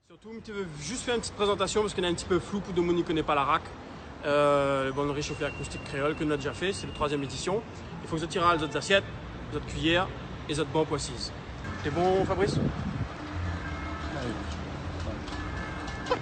Surtout, tu veux juste faire une petite présentation parce qu'on est un petit peu flou pour tout le monde ne connaît pas la RAC. Le réchauffé acoustique créole que nous avons déjà fait, c'est la 3e édition. Il faut que vous tirez les autres assiettes, les autres cuillères et les autres bancs poissises. T'es bon, Fabrice? Allez.